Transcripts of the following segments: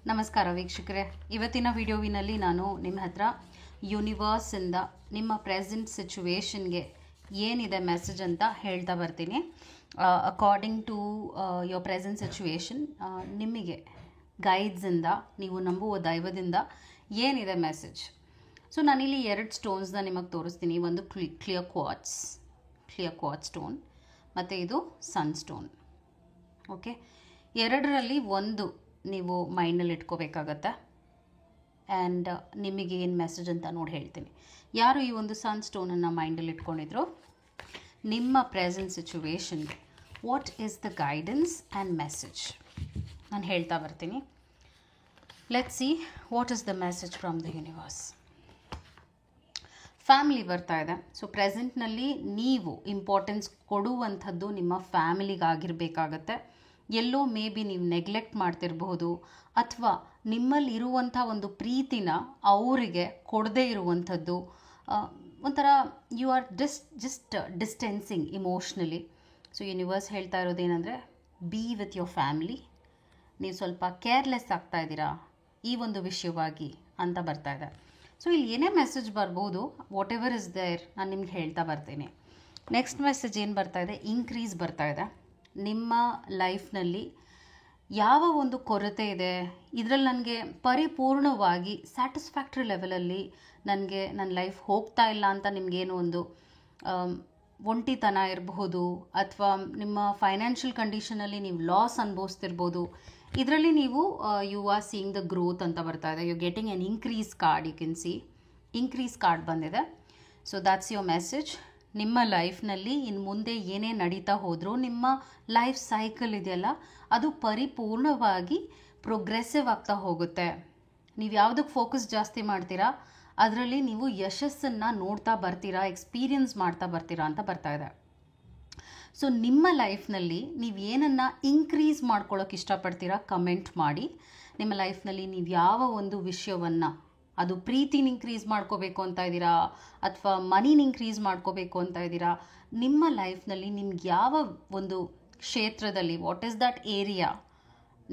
ನಮಸ್ಕಾರ ವೀಕ್ಷಕರೇ, ಇವತ್ತಿನ ವಿಡಿಯೋವಿನಲ್ಲಿ ನಾನು ನಿಮ್ಮ ಹತ್ರ ಯೂನಿವರ್ಸಿಂದ ನಿಮ್ಮ ಪ್ರೆಸೆಂಟ್ ಸಿಚುವೇಶನ್ಗೆ ಏನಿದೆ ಮೆಸೇಜ್ ಅಂತ ಹೇಳ್ತಾ ಬರ್ತೀನಿ. According to your present situation ನಿಮಗೆ ಗೈಡ್ಸಿಂದ, ನೀವು ನಂಬುವ ದೈವದಿಂದ ಏನಿದೆ ಮೆಸೇಜ್. ಸೊ ನಾನಿಲ್ಲಿ 2 ಸ್ಟೋನ್ಸ್ನ ನಿಮಗೆ ತೋರಿಸ್ತೀನಿ. ಒಂದು ಕ್ಲಿಯರ್ ಕ್ವಾರ್ಟ್ಸ್ ಸ್ಟೋನ್ ಮತ್ತು ಇದು ಸನ್ ಸ್ಟೋನ್. ಓಕೆ, ಎರಡರಲ್ಲಿ ಒಂದು ನೀವು ಮೈಂಡಲ್ಲಿ ಇಟ್ಕೋಬೇಕಾಗತ್ತೆ. ಆ್ಯಂಡ್ ನಿಮಗೆ ಏನು ಮೆಸೇಜ್ ಅಂತ ನೋಡಿ ಹೇಳ್ತೀನಿ. ಯಾರು ಈ ಒಂದು ಸನ್ ಸ್ಟೋನನ್ನು ಮೈಂಡಲ್ಲಿ ಇಟ್ಕೊಂಡಿದ್ರು, ನಿಮ್ಮ ಪ್ರೆಸೆಂಟ್ ಸಿಚುವೇಶನ್ಗೆ what is the guidance and message ನಾನು ಹೇಳ್ತಾ ಬರ್ತೀನಿ. Let's see what is the message from the universe. Family ಬರ್ತಾ ಇದೆ. ಸೊ ಪ್ರೆಸೆಂಟ್ನಲ್ಲಿ ನೀವು ಇಂಪಾರ್ಟೆನ್ಸ್ ಕೊಡುವಂಥದ್ದು ನಿಮ್ಮ ಫ್ಯಾಮಿಲಿಗಾಗಿರಬೇಕಾಗತ್ತೆ. ಎಲ್ಲೋ ಮೇ ಬಿ ನೀವು ನೆಗ್ಲೆಕ್ಟ್ ಮಾಡ್ತಿರಬಹುದು, ಅಥವಾ ನಿಮ್ಮಲ್ಲಿ ಇರುವಂಥ ಒಂದು ಪ್ರೀತಿನ ಅವರಿಗೆ ಕೊಡದೇ ಇರುವಂಥದ್ದು, ಒಂಥರ you are just distancing emotionally. So universe ಹೇಳ್ತಾ ಇರೋದೇನೆಂದರೆ, ಬಿ ವಿತ್ ಯೋರ್ ಫ್ಯಾಮಿಲಿ. ನೀವು ಸ್ವಲ್ಪ ಕೇರ್ಲೆಸ್ ಆಗ್ತಾ ಇದ್ದೀರಾ ಈ ಒಂದು ವಿಷಯವಾಗಿ ಅಂತ ಬರ್ತಾ ಇದೆ. ಸೊ ಇಲ್ಲಿ ಏನೇ ಮೆಸೇಜ್ ಬರ್ಬೋದು, ವಾಟ್ ಎವರ್ ಇಸ್ ದೇರ್, ನಾನು ನಿಮ್ಗೆ ಹೇಳ್ತಾ ಬರ್ತೀನಿ. ನೆಕ್ಸ್ಟ್ ಮೆಸೇಜ್ ಏನು ಬರ್ತಾ ಇದೆ, ಇನ್ಕ್ರೀಸ್ ಬರ್ತಾ ಇದೆ. ನಿಮ್ಮ ಲೈಫ್ನಲ್ಲಿ ಯಾವ ಒಂದು ಕೊರತೆ ಇದೆ, ಇದರಲ್ಲಿ ನನಗೆ ಪರಿಪೂರ್ಣವಾಗಿ ಸ್ಯಾಟಿಸ್ಫ್ಯಾಕ್ಟ್ರಿ ಲೆವೆಲಲ್ಲಿ ನನಗೆ ನನ್ನ ಲೈಫ್ ಹೋಗ್ತಾ ಇಲ್ಲ ಅಂತ ನಿಮಗೇನು ಒಂದು ಒಂಟಿತನ ಇರಬಹುದು, ಅಥವಾ ನಿಮ್ಮ ಫೈನಾನ್ಷಿಯಲ್ ಕಂಡೀಷನಲ್ಲಿ ನೀವು ಲಾಸ್ ಅನುಭವಿಸ್ತಿರ್ಬೋದು. ಇದರಲ್ಲಿ ನೀವು you are seeing the growth ಅಂತ ಬರ್ತಾ ಇದೆ. You getting an increase card. You can see increase card ಬಂದಿದೆ. So that's your message. ನಿಮ್ಮ ಲೈಫ್ನಲ್ಲಿ ಇನ್ನು ಮುಂದೆ ಏನೇ ನಡೀತಾ ಹೋದರೂ ನಿಮ್ಮ ಲೈಫ್ ಸೈಕಲ್ ಇದೆಯಲ್ಲ, ಅದು ಪರಿಪೂರ್ಣವಾಗಿ ಪ್ರೋಗ್ರೆಸಿವ್ ಆಗ್ತಾ ಹೋಗುತ್ತೆ. ನೀವು ಯಾವುದಕ್ಕೆ ಫೋಕಸ್ ಜಾಸ್ತಿ ಮಾಡ್ತೀರಾ ಅದರಲ್ಲಿ ನೀವು ಯಶಸ್ಸನ್ನು ನೋಡ್ತಾ ಬರ್ತೀರಾ, ಎಕ್ಸ್ಪೀರಿಯನ್ಸ್ ಮಾಡ್ತಾ ಬರ್ತೀರಾ ಅಂತ ಬರ್ತಾ ಇದೆ. ಸೊ ನಿಮ್ಮ ಲೈಫ್ನಲ್ಲಿ ನೀವು ಏನನ್ನು ಇನ್ಕ್ರೀಸ್ ಮಾಡ್ಕೊಳ್ಳೋಕೆ ಇಷ್ಟಪಡ್ತೀರಾ ಕಮೆಂಟ್ ಮಾಡಿ. ನಿಮ್ಮ ಲೈಫ್ನಲ್ಲಿ ನೀವು ಯಾವ ಒಂದು ವಿಷಯವನ್ನು, ಅದು ಪ್ರೀತಿನ ಇನ್ಕ್ರೀಸ್ ಮಾಡ್ಕೋಬೇಕು ಅಂತ ಇದ್ದೀರಾ, ಅಥವಾ ಮನಿನ ಇನ್ಕ್ರೀಸ್ ಮಾಡ್ಕೋಬೇಕು ಅಂತ ಇದ್ದೀರಾ, ನಿಮ್ಮ ಲೈಫ್ನಲ್ಲಿ ನಿಮ್ಗೆ ಯಾವ ಒಂದು ಕ್ಷೇತ್ರದಲ್ಲಿ, ವಾಟ್ ಈಸ್ ದಟ್ ಏರಿಯಾ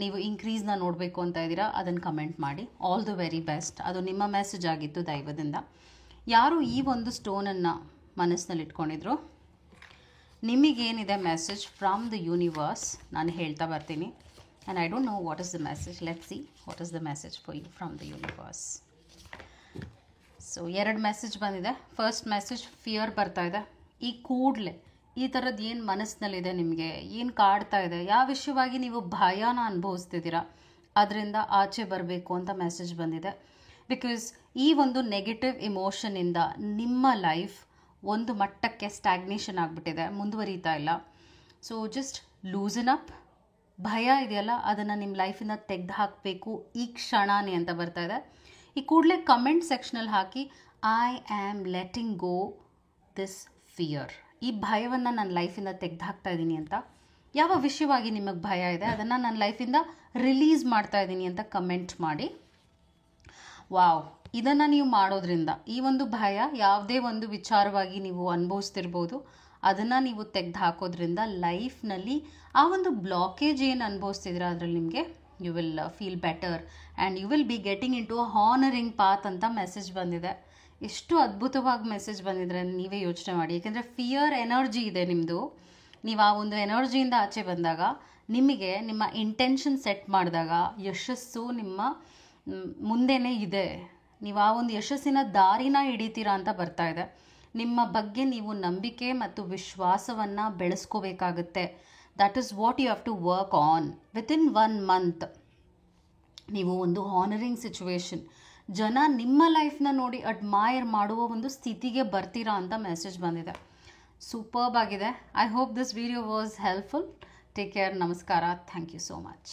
ನೀವು ಇನ್ಕ್ರೀಸ್ನ ನೋಡಬೇಕು ಅಂತ ಇದ್ದೀರಾ, ಅದನ್ನು ಕಮೆಂಟ್ ಮಾಡಿ. All the very best. ಅದು ನಿಮ್ಮ ಮೆಸೇಜ್ ಆಗಿತ್ತು ದೈವದಿಂದ. ಯಾರು ಈ ಒಂದು ಸ್ಟೋನನ್ನು ಮನಸ್ಸಿನಲ್ಲಿ ಇಟ್ಕೊಂಡಿದ್ರು, ನಿಮಗೇನಿದೆ ಮೆಸೇಜ್ ಫ್ರಮ್ ದ ಯೂನಿವರ್ಸ್ ನಾನು ಹೇಳ್ತಾ ಬರ್ತೀನಿ. And I don't know what is the message. Let's see what is the message for you from the universe. So 2 message ಬಂದಿದೆ. ಫಸ್ಟ್ ಮೆಸೇಜ್ ಫಿಯರ್ ಬರ್ತಾ ಇದೆ. ಈ ಕೂಡಲೇ ಈ ಥರದ್ದು ಏನು ಮನಸ್ಸಿನಲ್ಲಿದೆ, ನಿಮಗೆ ಏನು ಕಾಡ್ತಾ ಇದೆ, ಯಾವ ವಿಷಯವಾಗಿ ನೀವು ಭಯನ ಅನುಭವಿಸ್ತಿದ್ದೀರಾ, ಅದರಿಂದ ಆಚೆ ಬರಬೇಕು ಅಂತ ಮೆಸೇಜ್ ಬಂದಿದೆ. ಬಿಕಾಸ್ ಈ ಒಂದು ನೆಗೆಟಿವ್ ಇಮೋಷನಿಂದ ನಿಮ್ಮ ಲೈಫ್ ಒಂದು ಮಟ್ಟಕ್ಕೆ ಸ್ಟ್ಯಾಗ್ನೇಷನ್ ಆಗಿಬಿಟ್ಟಿದೆ, ಮುಂದುವರಿತಾ ಇಲ್ಲ. So just loosen up. ಭಯ ಇದೆಯಲ್ಲ, ಅದನ್ನು ನಿಮ್ಮ ಲೈಫಿಂದ ತೆಗೆದು ಹಾಕಬೇಕು ಈ ಕ್ಷಣನೇ ಅಂತ ಬರ್ತಾ ಇದೆ. ಈ ಕೂಡಲೇ ಕಮೆಂಟ್ ಸೆಕ್ಷನಲ್ಲಿ ಹಾಕಿ, I am letting go this fear. ಈ ಭಯವನ್ನು ನನ್ನ ಲೈಫಿಂದ ತೆಗೆದು ಹಾಕ್ತಾ ಇದ್ದೀನಿ ಅಂತ. ಯಾವ ವಿಷಯವಾಗಿ ನಿಮಗೆ ಭಯ ಇದೆ ಅದನ್ನು ನನ್ನ ಲೈಫಿಂದ ರಿಲೀಸ್ ಮಾಡ್ತಾ ಇದ್ದೀನಿ ಅಂತ ಕಮೆಂಟ್ ಮಾಡಿ. ವಾವ್, ಇದನ್ನು ನೀವು ಮಾಡೋದ್ರಿಂದ ಈ ಒಂದು ಭಯ ಯಾವುದೇ ಒಂದು ವಿಚಾರವಾಗಿ ನೀವು ಅನುಭವಿಸ್ತಿರ್ಬೋದು, ಅದನ್ನು ನೀವು ತೆಗೆದು ಹಾಕೋದ್ರಿಂದ ಲೈಫ್ನಲ್ಲಿ ಆ ಒಂದು ಬ್ಲಾಕೇಜ್ ಏನು ಅನುಭವಿಸ್ತಿದ್ರೆ ಅದರಲ್ಲಿ ನಿಮಗೆ you will feel better and you will be getting into a honouring path ಅಂತ ಮೆಸೇಜ್ ಬಂದಿದೆ. ಎಷ್ಟು ಅದ್ಭುತವಾಗಿ ಮೆಸೇಜ್ ಬಂದಿದ್ರೆ ನೀವೇ ಯೋಚನೆ ಮಾಡಿ. ಯಾಕೆಂದರೆ ಫಿಯರ್ ಎನರ್ಜಿ ಇದೆ ನಿಮ್ಮದು. ನೀವು ಆ ಒಂದು ಎನರ್ಜಿಯಿಂದ ಆಚೆ ಬಂದಾಗ, ನಿಮಗೆ ನಿಮ್ಮ ಇಂಟೆನ್ಷನ್ ಸೆಟ್ ಮಾಡಿದಾಗ ಯಶಸ್ಸು ನಿಮ್ಮ ಮುಂದೆನೇ ಇದೆ. ನೀವು ಆ ಒಂದು ಯಶಸ್ಸಿನ ದಾರಿನ ಹಿಡಿತೀರಾ ಅಂತ ಬರ್ತಾ ಇದೆ. ನಿಮ್ಮ ಬಗ್ಗೆ ನೀವು ನಂಬಿಕೆ ಮತ್ತು ವಿಶ್ವಾಸವನ್ನು ಬೆಳೆಸ್ಕೋಬೇಕಾಗುತ್ತೆ. That is what you have to work on. Within 1 month ನೀವು ಒಂದು ಹಾನರಿಂಗ್ ಸಿಚುವೇಶನ್, ಜನ ನಿಮ್ಮ ಲೈಫ್ನ ನೋಡಿ ಅಡ್ಮೈರ್ ಮಾಡುವ ಒಂದು ಸ್ಥಿತಿಗೆ ಬರ್ತೀರಾ ಅಂತ ಮೆಸೇಜ್ ಬಂದಿದೆ. ಸೂಪರ್ಬ್ ಆಗಿದೆ. I hope this video was helpful. Take care. ನಮಸ್ಕಾರ. Thank you so much.